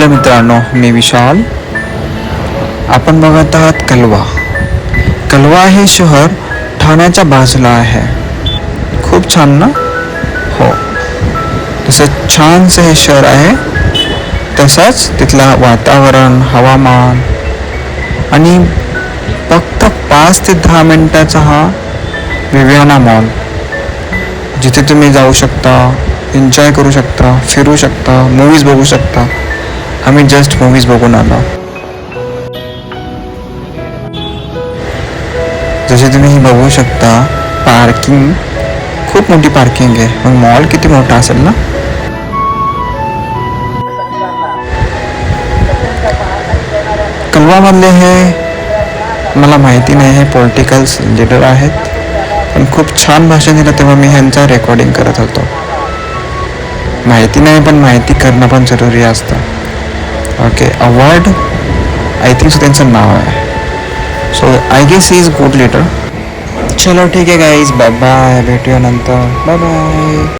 Hello मित्रांनो, मी विशाल. आपण बघत आहात कलवा. कलवा हे शहर ठाण्याच्या बाजूला आहे. खूप छान ना? हो, तसं छानसं हे शहर आहे. तसंच तिथलं वातावरण, हवामान आणि फक्त 5 ते 10 मिनिटाचा हा विवियाना मॉल, जिथे तुम्ही जाऊ शकता, एन्जॉय करू शकता, फिरू शकता, मूवीज बघू शकता. आम्ही जस्ट मूवीज बघून आलो. जसे तुम्ही बघू शकता, पार्किंग खूप मोठी पार्किंग आहे. मग मॉल किती मोठा असेल ना. कलवामधले हे मला माहिती नाही, हे पॉलिटिकल लीडर आहेत, पण खूप छान भाषण दिलं तेव्हा मी ह्यांचा रेकॉर्डिंग करत होतो. माहिती नाही, पण माहिती करणं पण जरुरी असतं. Okay, award I think so त्यांचं नाव आहे. So I guess he is good leader. चलो ठीक आहे गाईज, बाय बाय, भेटूया नंतर. Bye bye.